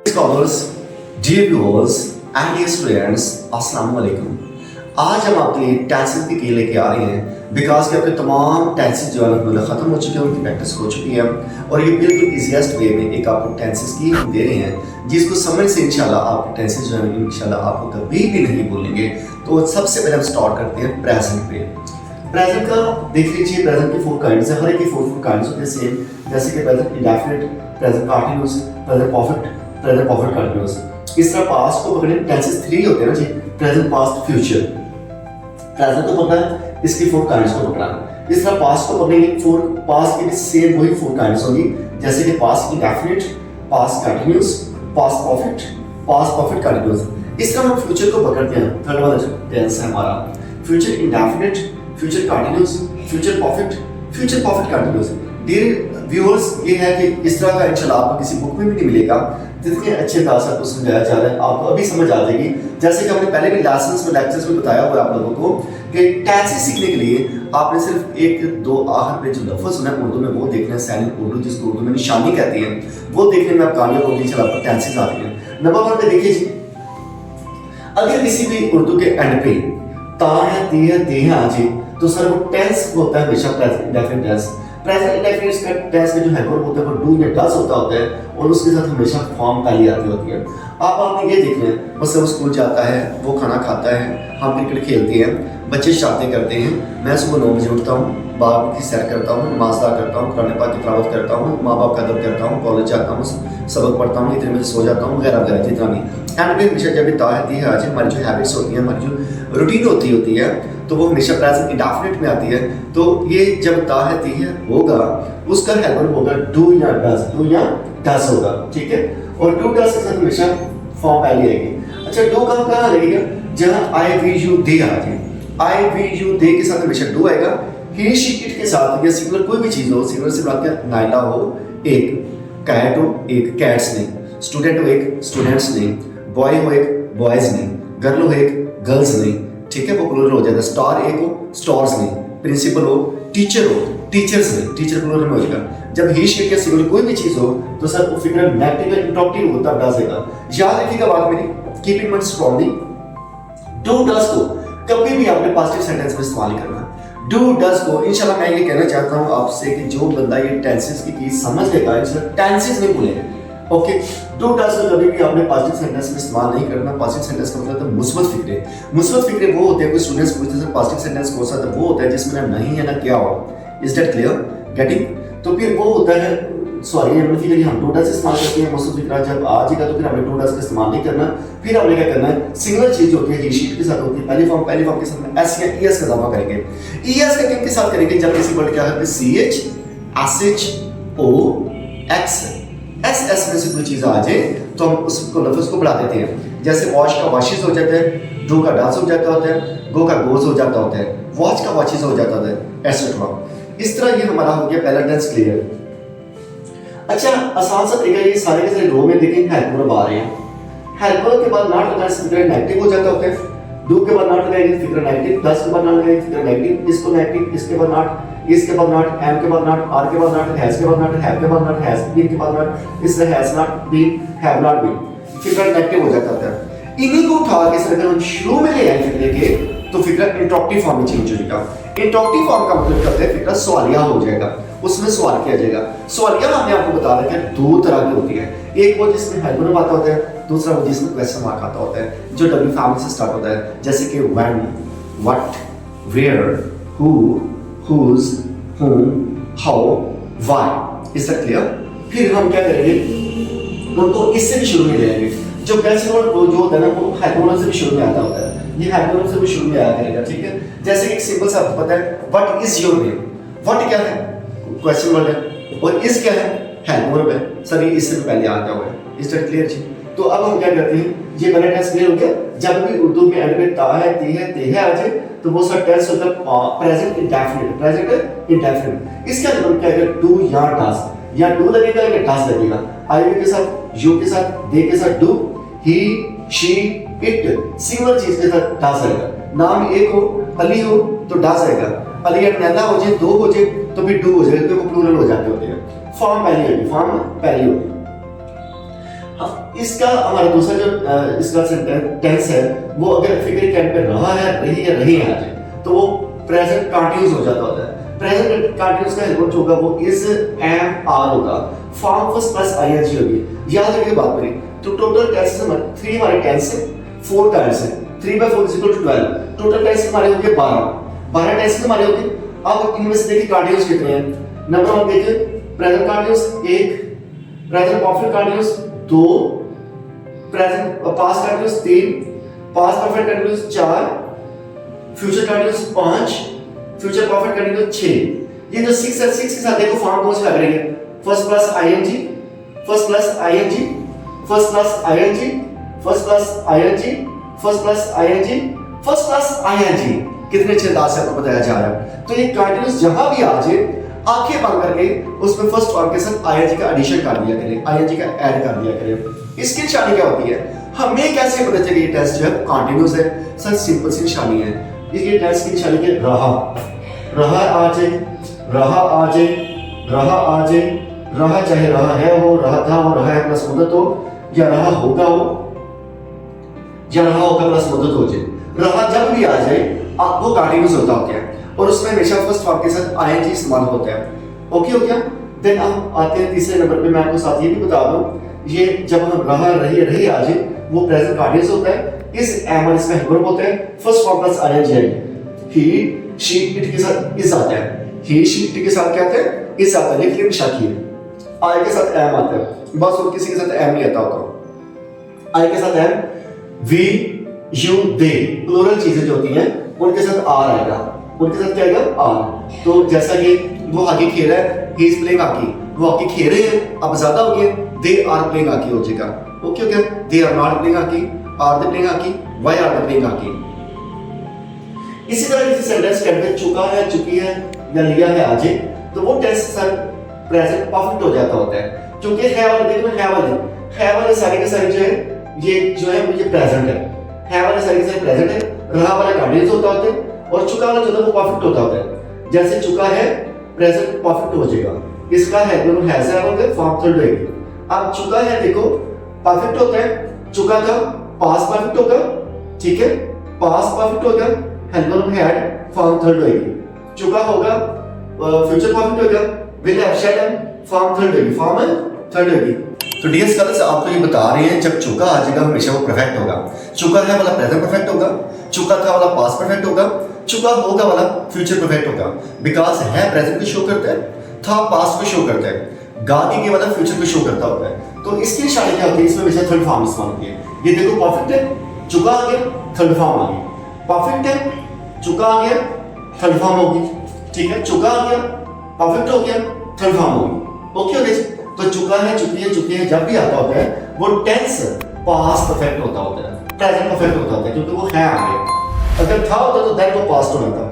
Scholars, dear viewers and dear students, अस्सलाम वालेकुम। आज हम आपके लिए टेंसेस की की लेके आ रहे हैं बिकॉज के आपके तमाम टेंसेस जो है ना ख़त्म हो चुके हैं, उनकी प्रैक्टिस हो चुकी है और ये बिल्कुल ईजीएस्ट वे में एक आपको टेंसेस की हम दे रहे हैं जिसको समझ से इंशाल्लाह आपके टेंसेस जो है इंशाल्लाह आपको कभी भी नहीं भूलेंगे। तो सबसे पहले हम स्टार्ट करते हैं प्रेजेंट पे। प्रेजेंट का देख लीजिए, प्रेजेंट की 4 काइंड्स है, हर एक की 4 काइंड्स होते हैं सेम, जैसे कि present indefinite, present continuous, present perfect, present perfect continuous. इस तरह पास्ट को पकड़े टेंसेस 3 होते हैं ना जी, प्रेजेंट पास्ट फ्यूचर। प्रेजेंट को पकड़ा है, इसकी 4 काइंड्स को पकड़ा है। इस तरह पास्ट को पकड़ेंगे, 4 पास्ट की भी सेम वही 4 काइंड्स होंगी, जैसे कि past indefinite, past continuous, past perfect, past perfect continuous. इस तरह हम फ्यूचर को पकड़ते हैं, थर्ड वाला जो टेंस है हमारा, future indefinite, future continuous, future perfect continuous. Dear viewers, ये है कि इस तरह का इंशाल्लाह आपको किसी बुक में भी नहीं मिलेगा जितने अच्छे तरह से आपको समझाया जा रहा है, आपको अभी समझ आ जाएगी। जैसे कि हमने पहले भी लेसन्स में लेक्चर्स में बताया हुआ है आप लोगों को कि टेंसेस सीखने के लिए आपने सिर्फ 1-2 आखिर पे जो लफ्ज़ सुना है उर्दू में वो देखना है, साइलेंट उर्दू जिसको उर्दू में निशानी कहते हैं, वो देखने में आप कामयाब होंगे। चलो आपको टेंसेस आ रही है। नंबर 1 पे देखिए जी, अगर किसी भी उर्दू के एंड पे ता है, ती है, ते है आ जाए तो सर वो टेंस होता है हमेशा present indefinite tense. Present indefinite का टेंस में जो है वर्ब होता है वो डू या डज होता है और उसके साथ हमेशा फॉर्म पहले आती होती है। आपने ये देखना है, बस वो स्कूल जाता है, वो खाना खाता है, हम क्रिकेट खेलते हैं, बच्चे शरारतें करते हैं, मैं सुबह 9 बजे उठता हूँ, बाप की सैर करता हूँ, नमाज अदा करता हूँ, कुरान पाक की तिलावत करता हूँ, माँ बाप का अदब करता हूँ, कॉलेज जाता हूँ, सबक पढ़ता हूँ, इतने बजे सो जाता हूँ, वगैरह वगैरह जितना भी। एंड फिर हमेशा जब ता है आज हमारी जो हैबिट्स होती हैं, हमारी जो रूटीन होती है तो वो हमेशा प्रेजेंट इंडेफिनिट में आती है। तो ये जब ता है होगा उसका हेल्पर होगा डू या डज होगा, ठीक है। और डू डज के साथ हमेशा फॉर्म पहले आएगी। अच्छा, डू कहाँ लगेगा, जहाँ आई वी यू दे आ जाए, आई वी यू दे के साथ हमेशा डू आएगा। ही शी इट के साथ या सिंगुलर कोई भी चीज़ हो, सिंगुलर से बात क्या, नायला हो एक, कैट हो एक, कैट्स नहीं, स्टूडेंट हो एक, स्टूडेंट्स नहीं, बॉय हो एक, बॉयज नहीं, गर्ल हो एक, गर्ल्स नहीं, ठीक है, वो प्लूरल हो जाता है। स्टार एक हो, स्टार्स नहीं, प्रिंसिपल हो, टीचर हो, टीचर्स नहीं, टीचर प्लूरल में हो जाएगा। जब ही शी या सिंगुलर कोई भी चीज़ हो तो सर वो फिगर नेगेटिव या इंटरॉक्टिव होता है, डज देगा। याद रखिएगा बात मेरी, keep in mind strongly, do does को कभी भी आपने पॉजिटिव सेंटेंस में इस्तेमाल करना। डू डज को इंशाल्लाह मैं ये कहना चाहता हूँ आपसे कि जो बंदा ये टेंसेस की समझ लेगा, इंशाल्लाह टेंसेस नहीं भूलेगा। ओके, डू डज को कभी भी आपने पॉजिटिव सेंटेंस में इस्तेमाल नहीं करना। पॉजिटिव सेंटेंस का मतलब मुस्बत फिक्रे वो होते हैं। कोई स्टूडेंट्स पूछते हैं पॉजिटिव सेंटेंस कौन सा, तो वो होता है जिसमें ना नहीं है ना क्या हो। Is that clear, getting? तो फिर वो होता है, सॉरी फिगर हम डू डज इस्तेमाल करते हैं। मुस्बत फिक्रा जब आ जाएगा तो फिर हमने डू डज का इस्तेमाल नहीं करना। फिर हमने क्या करना है, सिंगुलर चीज होती है, ही शीट के साथ होती है, पहली फॉर्म के साथ में एस या ईएस का इजाफा करेंगे। ईएस का किसके साथ करेंगे, जब किसी वर्ड क्या है सीएच, एसएच, ओ, एक्स, एस में से कोई चीज आ जाए तो हम उसको लफ्ज को बढ़ा देते हैं। जैसे वॉश का वॉशिज हो जाता है, डू का डांस हो जाता होता है, गो का गोज हो जाता होता है, वॉच का वॉचिज हो जाता होता है, एटसेट्रा। इस तरह ये हमारा हो गया पहला टेंस क्लियर। अच्छा, आसान सा तरीका, ये सारे के सारे रो में देखें हेल्पर आ रहे हैं। हेल्पर के बाद नॉट लगाने से फिगर नेगेटिव हो जाता होता है। डू के बाद नॉट लगाएंगे फिगर नेगेटिव, डज के बाद नॉट लगाएंगे फिगर नेगेटिव, इसको नेगेटिव, इसके बाद नॉट, इसके बाद नॉट, एम के बाद नॉट, आर के बाद नॉट, हैज के बाद नॉट, हैव के बाद नॉट, हैज बीन के बाद नॉट, इससे has not been, have not been, figure negative हो जाता है। इन्हीं को उठा के अगर हम शुरू में ले आए फिगर के तो फिगर इंटरॉक्टिव फॉर्म में चेंज हो जाएगा। इंटरॉक्टिव फॉर्म का मतलब करते हैं फिगर सवालिया हो जाएगा, उसमें सवाल किया जाएगा। सवालिया हमने आपको बता रखा है 2 तरह की होती है, एक वो जिसमें हेल्पर आता होता है, दूसरा वो जिसमें क्वेश्चन मार्क आता होता है, जो डब्ल्यू फैमिली से स्टार्ट होता है, जैसे कि when, what, where, who, whose, whom, how, why। Is that clear? फिर हम क्या करेंगे, उनको इससे भी शुरू में ले आएंगे। जो क्वेश्चन वर्ड जो होता है ना वो हेल्पर से भी शुरू में आता होता है, ये हेल्पर से भी शुरू में आया करेगा, ठीक है। जैसे कि एक सिंपल सा आपको पता है, what is your name, what क्या है, क्वेश्चन वर्ड है, और इज क्या है, हेल्पर वर्ब है। सर ये इससे पहले आ गया हुआ है। इज दैट क्लियर जी? तो अब हम क्या करते हैं, ये पहला टेंस क्लियर हो गया। जब भी उर्दू में एंड में ता है, ती है, ते है आ जाए तो वो सब टेंस होता है प्रेजेंट इंडेफिनिट। इसका मतलब क्या है, डू या डज, या डू लगेगा या डज लगेगा। आई के साथ, यू के साथ, दे के साथ do, he, she, it, singular चीज के साथ डज आएगा। नाम एक हो, अली हो तो डज आएगा, अली या नैला हो जाए, 2 हो जाए तो फिर डू हो जाएगा, क्योंकि प्लूरल हो जाते होते हैं। फॉर्म पहली होगी, फॉर्म पहली होगी। इसका हमारा दूसरा जो इसका टेंस है वो अगर फिगर कैन पे रहा है, रही है, रही है आज, तो वो प्रेजेंट कंटिन्यूस हो जाता होता है। प्रेजेंट कंटिन्यूस का हेल्प होगा वो इज एम आर होगा, फॉर्म फर्स्ट प्लस आईएनजी होगी। याद रखिए बात करें तो टोटल टेंसेस में 3 हमारे टेंस है, 4 टाइम्स है, 3/4 = 12। टोटल टेंसेस हमारे होंगे 12 टेंसेस हमारे होंगे। अब इनमें से देखिए कंटिन्यूस कितने हैं। नंबर 1 देखिए, present continuous 1, present perfect continuous 2, present past continuous 3, past perfect continuous 4, future continuous 5, future perfect continuous 6। ये जो 6 है, 6 के साथ देखो फॉर्म कौन सा लग रही है, first plus ING, first plus ING, first plus ING, first plus ING, first plus ING, first plus ING. कितने अच्छे अंदाज से आपको बताया जा रहा है। तो ये कंटिन्यूस जहां भी आ जाए आंखें बंद करके उसमें फर्स्ट फॉर्म के साथ आईएनजी का एडिशन कर दिया करें, आईएनजी का ऐड कर दिया करें। इसकी निशानी क्या होती है, हमें कैसे पता चले ये टेंस जो है कंटिन्यूस है? सर सिंपल सी निशानी है, ये टेंस की निशानी के रहा, रहा आ जाए, रहा आ जाए, रहा आ जाए, रहा चाहे रहा है हो, रहा था हो, रहा है प्लस मुद्दत हो, या रहा होगा हो, या रहा होगा प्लस मुद्दत हो जाए। रहा जब भी आ जाए वो कंटिन्यूस होता है और उसमें हमेशा फर्स्ट फॉर्म के साथ आईएनजी इस्तेमाल होता है। ओके हो गया। देन हम आते हैं तीसरे नंबर पे। मैं आपको साथ ये भी बता दूं, ये जब हम रहा, रही, रही आ जाए वो प्रेजेंट कंटिन्यूस होता है। इस एम और इसका हेल्पर होता है, फर्स्ट फॉर्म प्लस आईएनजी है। ही शी इट के साथ इज आता है, ही शी इट के साथ क्या आता है, इज आता है। लेकिन शाकी है, आई के साथ एम आता है, बस और किसी के साथ एम नहीं आता होता। आई के साथ am, we, you, they, plural चीजें जो होती हैं उनके साथ आर आएगा, उनके साथ क्या आएगा, आर। तो जैसा कि वो हॉकी खेल रहा है, ही इज प्लेइंग हॉकी, वो हॉकी खेल रहे हैं, अब ज्यादा हो गया, दे आर प्लेइंग हॉकी हो जाएगा। ओके हो गया। They are not playing hockey, are they playing hockey, why are they playing hockey. इसी तरह किसी सेंटेंस के अंदर चुका है, चुकी है या लिया है आ जाए तो वो टेंस सर प्रेजेंट परफेक्ट हो जाता होता है। क्योंकि है वाले देखो, है वाले सारे के सारे जो है ये जो है ये प्रेजेंट है वाले सारे के सारे प्रेजेंट है, रहा वाला कंटिन्यूस होता होता है और चुका वाला जो है वो परफेक्ट होता होता है। जैसे चुका है प्रेजेंट परफेक्ट हो जाएगा, इसका है दोनों हैज है होंगे, फॉर्म थर्ड होएगी। अब चुका है देखो परफेक्ट होता है, चुका था पास्ट परफेक्ट होगा, ठीक है, पास्ट परफेक्ट होगा, हेल्पर हैड, फॉर्म थर्ड होएगी। चुका होगा फ्यूचर परफेक्ट होगा, will have shall, form third होएगी, फॉर्म थर्ड होएगी। तो डियर स्कॉलर्स आपको ये बता रहे हैं जब चुका आ जाएगा हमेशा वो परफेक्ट होगा। चुका है वाला प्रेजेंट परफेक्ट होगा, चुका था वाला पास्ट परफेक्ट होगा, चुका होगा वाला फ्यूचर परफेक्ट होगा। बिकॉज है प्रेजेंट को शो करता है, था पास्ट को शो करता है, गाने के वाला फ्यूचर को शो करता होता है। तो इसकी निशानी क्या होती है, इसमें हमेशा थर्ड फॉर्म इस्तेमाल होती है। ये देखो परफेक्ट है, चुका आ गया, थर्ड फॉर्म आ गई, परफेक्ट है, चुका आ गया, थर्ड फॉर्म होगी, ठीक है, चुका आ गया, परफेक्ट हो गया, थर्ड फॉर्म होगी। ओके हो गया। तो चुका है, चुकी है जब भी आता होता है वो टेंस पास्ट परफेक्ट होता होता है, प्रेजेंट परफेक्ट होता है क्योंकि वो है आ गया। अगर था होता तो दैट वो पास्ट होना था।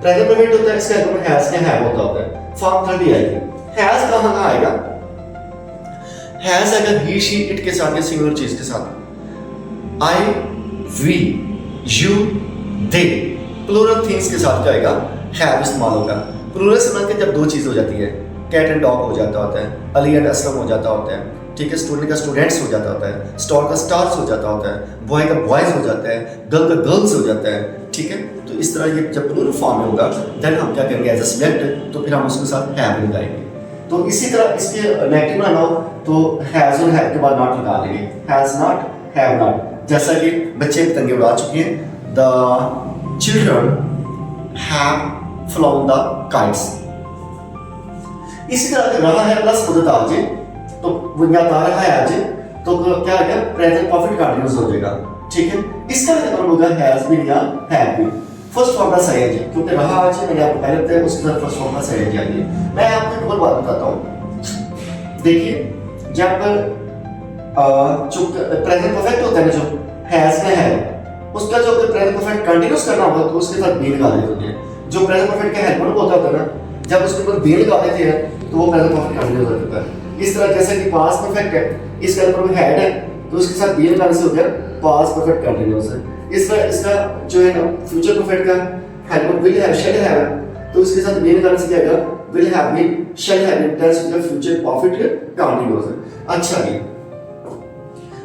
प्रेजेंट परफेक्ट होता है, इसका मतलब हैज के हैव होता होता है, फॉर्म थर्ड ही आएगी। हैज कहां आएगा, हैज अगर ही शी इट के साथ या सिंगुलर चीज के साथ, I, we, you, they, plural things के साथ क्या आएगा, हैव इस्तेमाल होगा। प्लूरल से मिलकर जब दो चीज हो जाती है, कैट एंड डॉग हो जाता होता है, अली एंड असलम हो जाता होता है, ठीक है, स्टूडेंट का स्टूडेंट्स हो जाता होता है, स्टार का स्टार्स हो जाता होता है, बॉय का बॉयज हो जाता है, गर्ल का गर्ल्स हो जाता है, ठीक है। तो इस तरह ये जब प्लूरल फॉर्म में होगा देन हम क्या करेंगे एज अ सब्जेक्ट, तो फिर हम उसके साथ हैव लगाएंगे। तो इसी तरह इसके नेगेटिव बनाना हो तो हैज और हैव के बाद नॉट लगा देंगे, हैज नॉट, हैव नॉट। जैसा कि बच्चे पतंगे उड़ा चुके हैं, the children have flown the kites. इसी तरह रहा है प्लस मुद्दत आ जाए तो बुनियाद आ रहा है आ जाए तो क्या है, प्रेजेंट परफेक्ट कंटिन्यूस हो जाएगा, ठीक है। इसका मतलब होगा हैज बीन या हैव बीन, फर्स्ट फॉर्म का सही है क्योंकि रहा आज मैंने आपको पहले बताया उसके साथ फर्स्ट फॉर्म का सही है। मैं आपको एक और बात बताता हूँ, देखिए जब प्रेजेंट परफेक्ट होता है ना जो हैज में है उसका जो प्रेजेंट परफेक्ट कंटिन्यूस करना होगा तो उसके साथ बीन लगा देते हैं। जो प्रेजेंट परफेक्ट का हेल्पर होता है ना, जब उसके ऊपर बीन लगा देते हैं तो वो प्रेजेंट परफेक्ट कंटिन्यूस हो जाता है। इस तरह जैसे कि पास्ट परफेक्ट है, इसके ऊपर में हेड है तो उसके साथ बीन लगाने से हो गया पास्ट परफेक्ट कंटिन्यूस है। इस तरह इसका जो है ना फ्यूचर परफेक्ट का helper will have shall have तो उसके साथ बीन लगाने से क्या आएगा, will have been shall have been tense with future perfect continuous है। अच्छा जी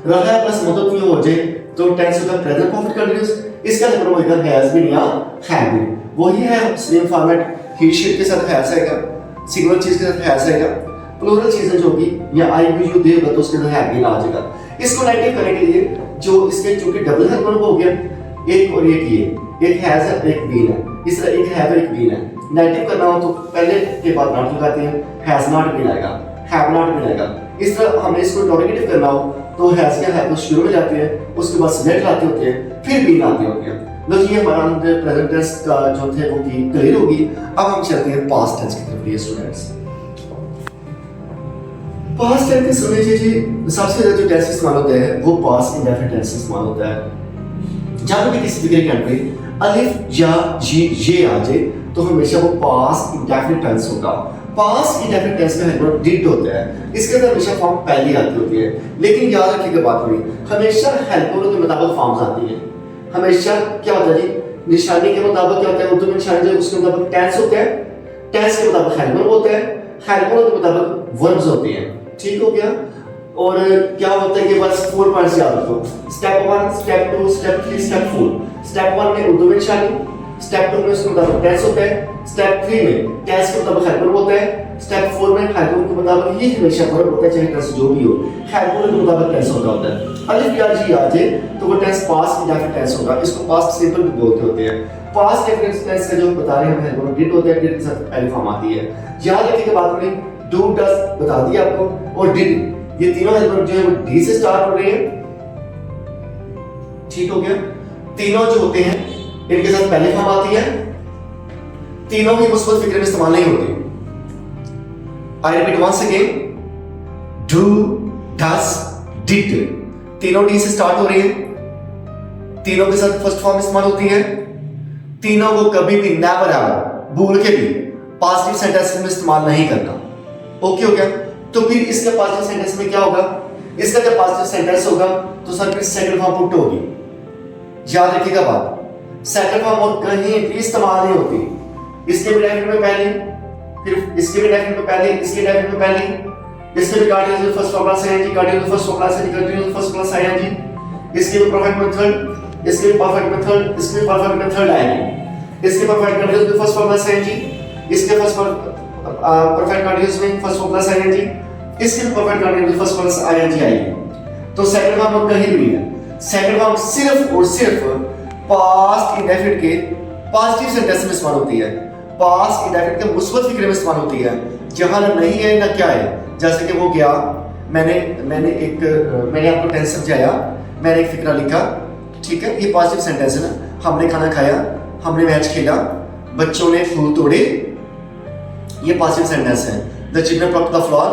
रहा है प्लस मदद में हो जाए तो टेंस होगा प्रेजेंट परफेक्ट कंटीन्यूअस, इसका हेल्पर होगा हैज बीन या हैव बीन। वही है सेम फॉर्मेट, ही शी के साथ हैज आएगा, सिंगुलर चीज के साथ हैज आएगा, प्लूरल चीजें जो होगी या आई वी यू दे होगा तो उसके अंदर हैव बीन आ जाएगा। इसको नेगेटिव करने के लिए जो इसके चूंकि डबल हेल्पर हो गया, एक और एक हैज है एक बीन है, इस तरह एक हैव एक बीन है। नेगेटिव करना हो तो पहले के बाद नॉट लगाते हैं, हैज नॉट बीन आएगा, हैव नॉट बीन आएगा। इस तरह हमें इसको इंटरोगेटिव करना हो तो हैज क्या है तो शुरू में जाते हैं, उसके बाद सब्जेक्ट लाते होते हैं, फिर बीन आते होते हैं। लो ये हमारा प्रेजेंट टेंस का जो थे वो की क्लियर होगी। अब हम चलते हैं पास्ट टेंस की तरफ। स्टूडेंट्स पास्ट टेंस की सुन लीजिए जी, सबसे ज्यादा जो टेंस इस्तेमाल होता है वो पास्ट इंडेफिनिट टेंस इस्तेमाल होता है। जब भी किसी फिगर के अंदर अलिफ या ये आ जाए तो हमेशा वो पास्ट इंडेफिनिट टेंस होगा। पास्ट इंडेफिनिट टेंस में हेल्पर डिड होता है, इसके अंदर हमेशा फॉर्म पहली आती होती है। लेकिन याद रखिएगा बात हुई, हमेशा हेल्पर के मुताबिक फॉर्म्स आती है। हमेशा क्या होता है जी, निशानी के मुताबिक क्या होता है, उर्दू में निशानी जो उसके मुताबिक टेंस होता है, टेंस के मुताबिक हेल्पर होता है, हेल्पर के मुताबिक वर्ब्स होते हैं। ठीक हो गया। और क्या होता है कि बस 4 पॉइंट्स याद रखो, step 1, step 2, step 3, step 4। Step 1 में उर्दू में निशानी, स्टेप 2 में उसके मुताबिक टेंस होता है, स्टेप 3 में टेंस के मुताबिक हेल्पर होता है, स्टेप 4 में हेल्पर के मुताबिक ये हमेशा वर्ब होता है, चाहे टेंस जो भी हो, हेल्पर के मुताबिक टेंस होता है। अलिफ या जी आ जाए तो वो टेंस पास्ट इंडेफिनिट टेंस होगा। इसको पास्ट सिंपल भी बोलते होते हैं। पास्ट इंडेफिनिट टेंस का जो बता रहे हैं हम हेल्पर डिड होता है, डिड के साथ पहली फॉर्म आती है। याद रखिएगा बात में डू डज बता दिया आपको, और डिड ये तीनों हेल्पर जो है वो डी से स्टार्ट हो रहे हैं। ठीक हो गया। तीनों जो होते हैं इनके साथ पहले फॉर्म आती है, तीनों ही मुस्बत फिक्र में इस्तेमाल नहीं होते। I repeat once again, do does did तीनों डी से स्टार्ट हो रहे हैं, तीनों के साथ फर्स्ट फॉर्म इस्तेमाल होती है। तीनों को कभी भी नेवर एवर भूल के भी पॉजिटिव सेंटेंस में इस्तेमाल नहीं करना। ओके हो गया। तो फिर इसके पॉजिटिव सेंटेंस में क्या होगा, इसका जब पॉजिटिव सेंटेंस होगा तो सर फिर सेकंड फॉर्म पुट होगी। याद रखिएगा बात, सेकंड फॉर्म और कहीं भी इस्तेमाल नहीं होती। इसके भी डेफिनेट में पहले, फिर इसके भी डेफिनेट में पहले, इसके डेफिनेट में पहले, इसके भी कार्डिनल फर्स्ट फॉर्म क्लास आएंगे, कार्डिनल फर्स्ट फॉर्म क्लास आएंगे, कार्डिनल फर्स्ट क्लास आएंगे। इसके भी परफेक्ट मेथड, इसके भी परफेक्ट मेथड, इसके भी परफेक्ट मेथड आएंगे। इसके परफेक्ट कंटीन्यूअस में फर्स्ट फॉर्म क्लास आएंगे, इसके फर्स्ट परफेक्ट कंटीन्यूअस में फर्स्ट फॉर्म क्लास आएंगे, इसके भी परफेक्ट कंटीन्यूअस में फर्स्ट फॉर्म क्लास आएंगे। तो सेकंड फॉर्म कहीं भी नहीं है। सेकंड फॉर्म सिर्फ और सिर्फ पास्ट इंडेफिनिट के पॉजिटिव सेंटेंस में इस्तेमाल होती है, पास्ट इंडेफिनिट के मुस्बत फिक्र में इस्तेमाल होती है। जहां ना नहीं है ना क्या है, जैसे कि वो गया, मैंने आपको टेंस समझाया, मैंने एक फिक्रा लिखा, ठीक है, ये पॉजिटिव सेंटेंस है ना। हमने खाना खाया, हमने मैच खेला, बच्चों ने फूल तोड़े, ये पॉजिटिव सेंटेंस है। The children plucked the flower,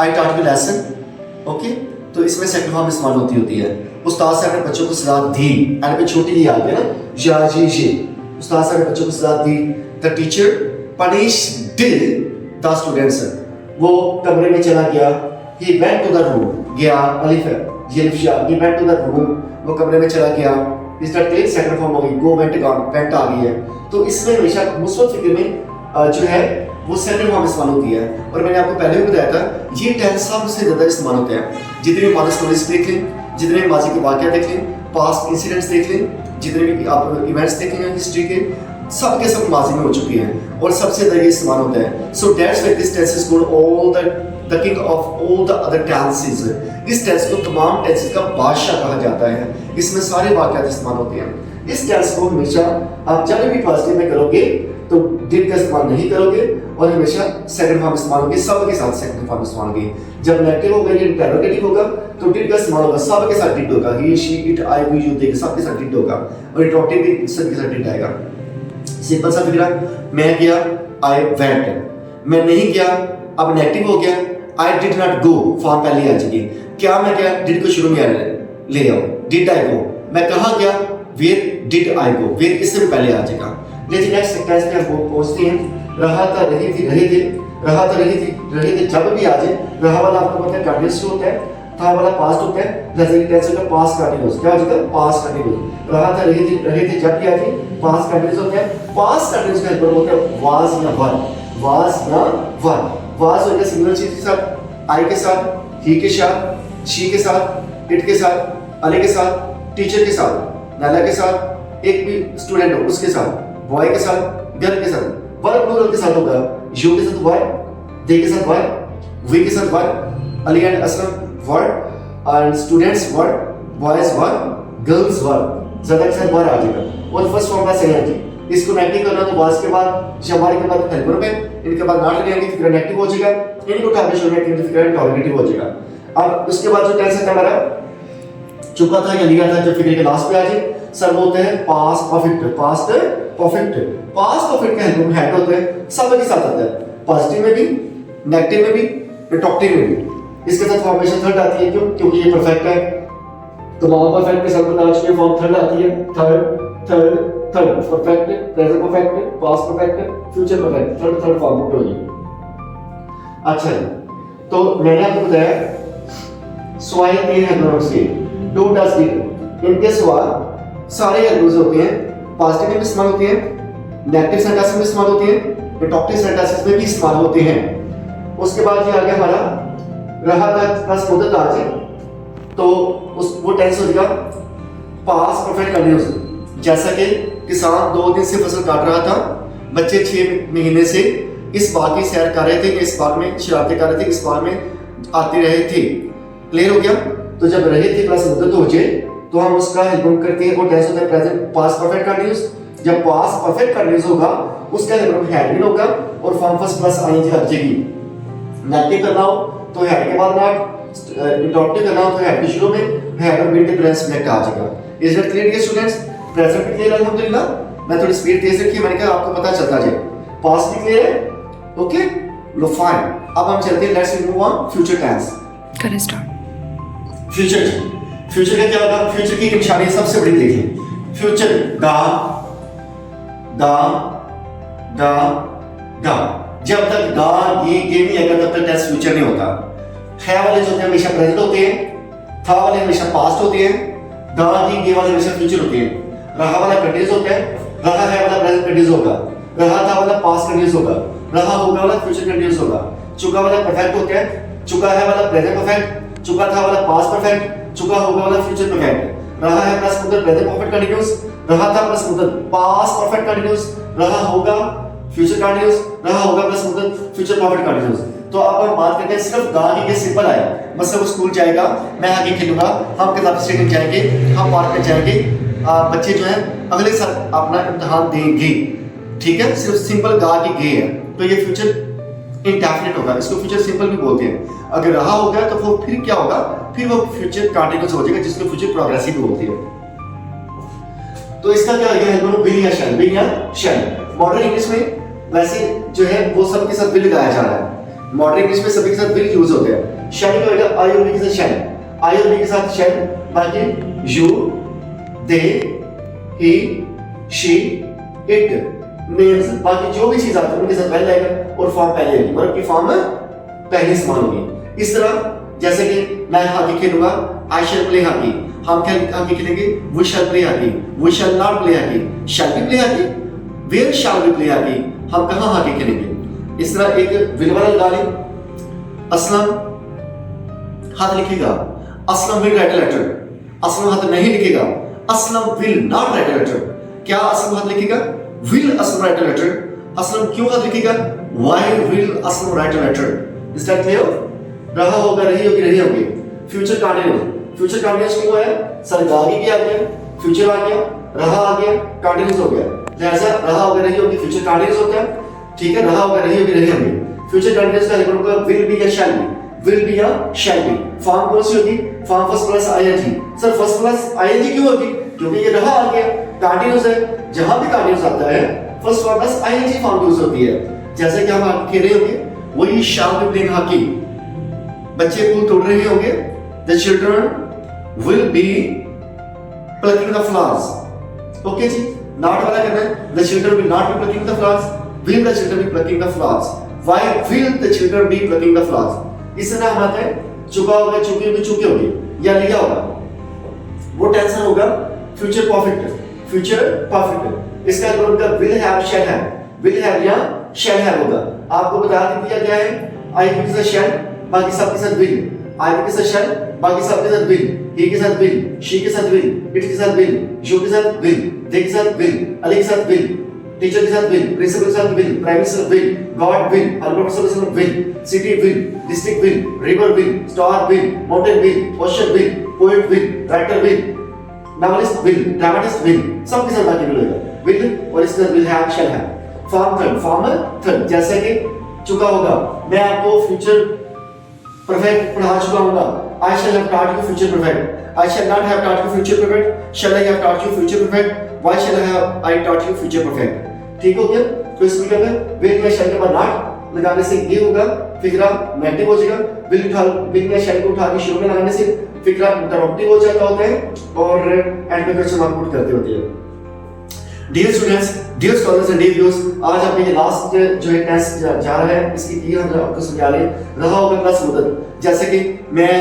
I taught you lesson. Okay, तो इसमें सेकंड फॉर्म इस्तेमाल होती है। उस्ताद साहब ने बच्चों को सजा दी, एंड पे छोटी ही आ गया ना, या जी जी, उस्ताद साहब ने बच्चों को सजा दी। The teacher punished the students, वो कमरे में चला गया, he went to the room, गया अलिफ है, ये अलिफ या, he went to the room, वो कमरे में चला गया। इसका टेक सेकंड फॉर्म होगी, गो वेंट गॉन, वेंट आ गई है। तो इसमें हमेशा मुस्बत फिक्र में जो है वो सेकंड फॉर्म इस्तेमाल होती है। और मैंने आपको पहले भी बताया था, ये टेंस सबसे ज्यादा इस्तेमाल होते हैं। जितने भी मानस स्टोरीज देख लें, जितने भी माजी के वाक़या देख लें, पास्ट इंसिडेंट्स देख लें, जितने भी आप इवेंट्स देखेंगे हिस्ट्री के, सब के सब माजी में हो चुके हैं और सबसे ज्यादा ये इस्तेमाल होता है। So that's why this tense is called all the king of all the other tenses. इस टेंस को तमाम टेंसेस का बादशाह कहा जाता है। इसमें सारे वाक़यात इस्तेमाल होते हैं। इस टेंस को हमेशा आप जब भी पॉजिटिव में करोगे तो डिड का इस्तेमाल नहीं करोगे और हमेशा सेकंड फॉर्म इस्तेमाल होगी, सब के साथ सेकंड फॉर्म इस्तेमाल होगी। जब नेगेटिव होगा या इंटरोगेटिव होगा तो डिड का इस्तेमाल होगा, सब के साथ डिड होगा, he she it I we you they सब के साथ डिड होगा, और इंटरोगेटिव भी सब के साथ डिड आएगा। सिंपल सा फिक्रा, मैं गया, आई वेंट, मैं नहीं गया, अब नेगेटिव हो गया, I did not go, form पहले आ जाएगी। क्या मैं गया, डिड को शुरू में ले आओ, डिड आई गो। मैं कहाँ गया, where did I go, where इससे भी पहले आ जाएगा। लेकिन नेक्स्ट सेंटेंस पे हम पहुंचते हैं, रहा था रही थी रहे थे, रहा था रही थी जब भी आ जाए, रहा वाला आपको पता है कंटीन्यूअस होता है, था वाला पास्ट होता है, जैसे कि टेंस का पास्ट कंटीन्यूअस, क्या हो जाएगा, पास्ट कंटीन्यूअस। रहा था रही थी जब भी आ जाए, पास्ट कंटीन्यूअस होता है। पास्ट कंटीन्यूअस का हेल्पर होता है वाज या वर, वाज या वर। वाज हो गया सिंगुलर चीज के साथ, आई के साथ, ही के साथ, शी के साथ, इट के साथ, अली के साथ, टीचर के साथ, नाला के साथ, एक भी स्टूडेंट हो उसके साथ, बॉय के साथ, गर्ल के साथ, वर्ब प्लूरल के साथ होगा, यू के साथ बॉय, दे के साथ बॉय, वी के साथ boy, Ali and Aslam word, and students word, boys word, girls word, ज्यादा के साथ वर्ड आ जाएगा। और फर्स्ट फॉर्म का सही है। इसको नेगेटिव करना तो वाज के बाद जमारे के बाद हेल्पर में, इनके बाद नॉट लगेंगे फिर नेगेटिव हो जाएगा, इनको उठाकर छोड़ने के लिए फिर इंटरोगेटिव हो जाएगा। अब उसके बाद जो टेंस है हमारा चुका था या लिया था, जो फिर के लास्ट पे आ जाए, सर बोलते हैं past perfect, past perfect, past perfect के हेल्प में हेड होते हैं, सब के साथ आता है, पॉजिटिव में भी, नेगेटिव में भी, इंटरोगेटिव में भी। इसके साथ फॉर्मेशन थर्ड आती है, क्यों? क्योंकि ये परफेक्ट है, तो नाउन परफेक्ट के साथ बता चुके फॉर्म थर्ड आती है, third third third, perfect, present perfect, past perfect, future perfect, third third form होगी। अच्छा तो मैंने आपको बताया सवाल 3 है से डू डज डिड, इनके सवाल सारे एग्जाम्पल्स होते हैं, पॉजिटिव में भी इस्तेमाल होते हैं, नेगेटिव सेंटेंस में इस्तेमाल होते हैं, इंटरोगेटिव सेंटेंसेस में भी इस्तेमाल होते हैं। उसके बाद ये आ गया हमारा रहा था प्लस मुद्दत आ जाए तो उस वो टेंस हो जाएगा पास्ट परफेक्ट कंटीन्यूअस। जैसा कि किसान 2 दिन से फसल काट रहा था, बच्चे 6 महीने से इस बाग की सैर कर रहे थे, इस बाग में शरारतें कर रहे थे, इस बाग में आते रहे थे। क्लियर हो गया? तो जब रहे थे प्लस मुद्दत हो जाए तो हम उसका हेल्प करते हैं, वो टेंस होता है प्रेजेंट पास्ट परफेक्ट कंटीन्यूअस। जब पास्ट परफेक्ट कंटीन्यूअस होगा उसका हेल्प हैड बीन होगा और फॉर्म फर्स्ट प्लस आईएनजी हट जाएगी। नेगेटिव करना हो तो हैड के बाद नॉट, इंटरोगेटिव करना हो तो हैड के शुरू में हैड और बीन के प्रेजेंट सिलेक्ट आ जाएगा। Is it clear students? Present भी क्लियर है अल्हम्दुलिल्लाह। मैं थोड़ी स्पीड तेज रखी, मैंने कहा आपको पता चलता जाए। पास्ट भी क्लियर है? ओके लो फाइन। अब हम चलते हैं, let's move on future tense. करें स्टार्ट। फ्यूचर, फ्यूचर का क्या होगा? फ्यूचर की निशानी सबसे बड़ी देख लें। फ्यूचर गा गा गा गा, जब तक गा गे गे नहीं आएगा तब तक टेंस फ्यूचर नहीं होता। है वाले जो होते हैं हमेशा प्रेजेंट होते हैं, था वाले हमेशा पास्ट होते हैं, गा गी गे वाले हमेशा फ्यूचर होते हैं। रहा वाला कंटीन्यूअस होता है, रहा है वाला प्रेजेंट कंटीन्यूअस होगा, रहा था वाला पास्ट कंटीन्यूअस होगा, रहा होगा वाला फ्यूचर कंटीन्यूअस होगा। चुका वाला परफेक्ट होता है, चुका है वाला प्रेजेंट परफेक्ट, चुका था वाला पास्ट परफेक्ट, चुका होगा वाला फ्यूचर परफेक्ट। रहा है प्लस मुद्दत प्रेजेंट परफेक्ट कंटीन्यूअस, रहा था प्लस मुद्दत पास्ट परफेक्ट कंटीन्यूअस, रहा होगा फ्यूचर कंटीन्यूअस, रहा होगा प्लस मुद्दत फ्यूचर परफेक्ट कंटीन्यूअस। तो अब हम बात करते हैं सिर्फ गा के सिंपल आया, मतलब वो स्कूल जाएगा, मैं आगे खेलूंगा, हम किताब स्टेडियम जाएंगे, हम पार्क में जाएंगे, बच्चे जो है अगले साल अपना इम्तिहान देंगे। ठीक है, सिर्फ सिंपल गा के गे है, तो ये फ्यूचर इंडेफिनिट होगा, इसको फ्यूचर सिंपल भी बोलते हैं। अगर रहा हो गया तो वो फिर क्या होगा? फिर वो फ्यूचर कंटीन्यूअस हो जाएगा, जिसको फ्यूचर प्रोग्रेसिव बोलते हैं। तो इसका क्या है? हेल्प विल या शैल, विल या शैल। मॉडर्न इंग्लिश में वैसे जो है वो सबके साथ विल लगाया जा रहा है, मॉडर्न इंग्लिश में सभी के साथ विल यूज होते हैं। शैल क्या होगा? आई और बी के साथ शैल, आई और बी के साथ शैल, बाकी you, they, he, she, it, names, बाकी जो भी चीज आती है उनके साथ पहले आएगा और फॉर्म पहले आएगी, वर्ब की फॉर्म पहले समान होगी। इस तरह जैसे कि मैं हॉकी खेलूंगा, आई शैल प्ले हॉकी, हम हॉकी खेलेंगे, we shall play hockey, we shall not play hockey, shall भी play hockey, where shall we play hockey, हम कहां हॉकी खेलेंगे। इस तरह एक विल वाला गाली, असलम हाथ लिखेगा, Aslam will write a letter, Aslam हाथ नहीं लिखेगा, Aslam will not write a letter. क्या असलम हाथ लिखेगा? Will Aslam write a letter. Aslam क्यों हाथ लिखेगा? Why will Aslam write a letter. Is that clear? रहा होगा, रही होगी, रही होगी। फ्यूचर कंटीन्यूअस, फ्यूचर कंटीन्यूअस क्यों है? सरगागी की आ गया, फ्यूचर आ गया, रहा आ गया, कंटीन्यूअस हो गया। जैसा रहा होगा, रही होगी, फ्यूचर कंटीन्यूअस होता है। ठीक है, रहा होगा, रही होगी, रही होगी। फ्यूचर कंटीन्यूअस का हेल्प होगा विल बी या शैल बी, विल बी या शैल बी। फॉर्म कौन सी होगी? Form first plus ING. Sir first plus ING क्यों होगी? क्योंकि ये रहा आ गया, कंटीन्यूअस है, जहां भी कंटीन्यूअस आता है first form plus ING form use होती है। जैसे कि हम हॉकी खेल रहे होंगे, वही शैल बी प्लेइंग हॉकी, बच्चे पुल तोड़ रहे होंगे, the children will be plucking the flowers. Okay जी, नॉट वाला करना है, the children will not be plucking the flowers, will the children be plucking the flowers, why will the children be plucking the flowers। इस तरह हम आते हैं, चुका होगा, चुकी होगी, चुके होगी, या लिया होगा, वो टेंस होगा फ्यूचर परफेक्ट, फ्यूचर परफेक्ट। इसका मतलब का will have shall have, will have या shall have होगा। आपको बता दिया क्या है? आई के साथ shall, बाकी सब के साथ will, आई के साथ शैल, बाकी सब के साथ विल, ही के साथ विल, शी के साथ विल, इट के साथ विल, यू के साथ विल, दे के साथ विल, अली के साथ विल, टीचर के साथ विल, प्रिंसिपल के साथ will, prime minister will, God will, her professor के साथ will, city will, district will, river will, star will, mountain will, ocean will, poet will, writer will, novelist will, dramatist will, सबके साथ बाकी will होगा। Will और इसके साथ will have, shall have. Form third, formal third, जैसे कि चुका होगा, मैं आपको फ्यूचर परफेक्ट पढ़ा चुका हूँ। I shall have taught you future perfect. I shall not have taught you future perfect. Shall I have taught you future perfect? Why shall I taught you future perfect? ठीक हो गया? तो इसमें क्या है? Will या shall के बाद not लगाने से ये होगा, फिक्रा नेगेटिव हो जाएगा। will या shall को उठा के शुरू में लगाने से फिक्रा इंटरप्टिव हो जाता होता है और एंड में क्वेश्चन मार्क पुट करते होते हैं। Dear students, dear scholars and dear viewers, आज आपका ये लास्ट जो है टेस्ट जा रहा है, इसकी की हम आपको समझा रहा होगा क्लास मुद्दत। जैसे कि मैं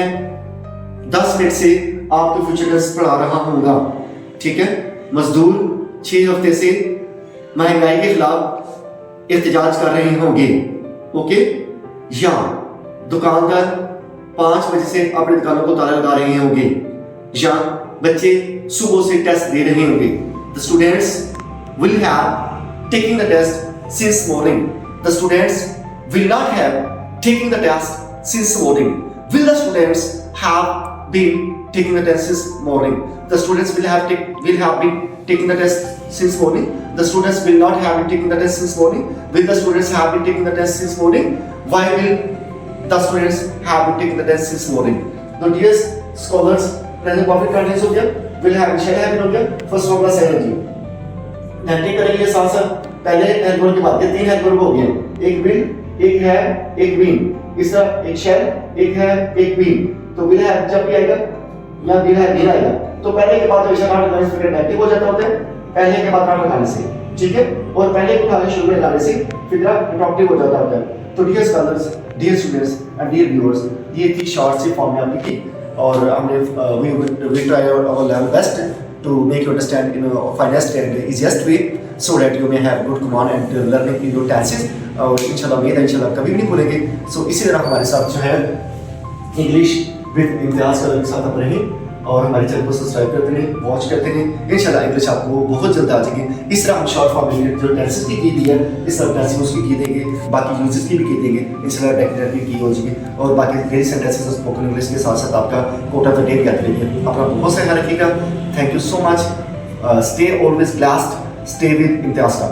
10 मिनट से आपको फ्यूचर टेंस पढ़ा रहा हूँगा, ठीक है। मजदूर 6 हफ्ते से महंगाई के खिलाफ एहतजाज कर रहे होंगे, ओके। या दुकानदार 5 बजे से अपनी दुकानों को ताला लगा रहे होंगे, या बच्चे सुबह से टेस्ट दे रहे होंगे। The students will have taken the test since morning. The students will not have taken the test since morning. Will the students have been taking the test since morning? The students will have been taking the test since morning. The students will not have been taking the test since morning. Will the students have been taking the test since morning? Why will the students have been taking the test since morning? Now, dear scholars, present perfect continuous हो गया, will have, shall have हो गया, first formula second जी। ध्यान करेंगे साथ साथ पहले helper के बाद ये 3 हेल्पर हो गए, एक विल, एक है, एक बीन, इसका एक शैल, एक है, एक बीन। तो विल है जब भी आएगा या विल है नहीं आएगा तो पहले के बाद हमेशा नॉट लगाने से नेगेटिव हो जाता होता है, पहले के बाद नॉट लगाने से, ठीक है। और पहले को उठाने शुरू में लगाने से फिर इंटरप्टिव हो जाता होता है। तो dear scholars, dear students and dear viewers, ये थी शॉर्ट सी फॉर्म में आपकी की और हमने we try our level best to make you understand in a finest and easiest way so that you may have good command and learning in your tenses। और इंशाल्लाह उम्मीद है इंशाल्लाह कभी भी नहीं भूलेंगे। सो इसी तरह हमारे साथ जो है इंग्लिश विद इम्तियाज का के साथ आप रहें और हमारे चैनल को सब्सक्राइब करते रहें, वॉच करते रहें। इंशाल्लाह इंग्लिश आपको बहुत जल्द आ जाएगी। इस तरह हम शॉर्ट फॉर्म में जो टेंसेस की दी है इस तरह टेंसेस की देंगे, बाकी यूजेस की भी देंगे, इंशाल्लाह डेफिनेटली की हो जाएगी। और बाकी डेली सेंटेंसेस और स्पोकन इंग्लिश के साथ साथ आपका कोटा ऑफ द डे भी आते रहेंगे। अपना बहुत सा ख्याल रखिएगा। Thank you so much. Stay always blessed, stay with Imtiaz का।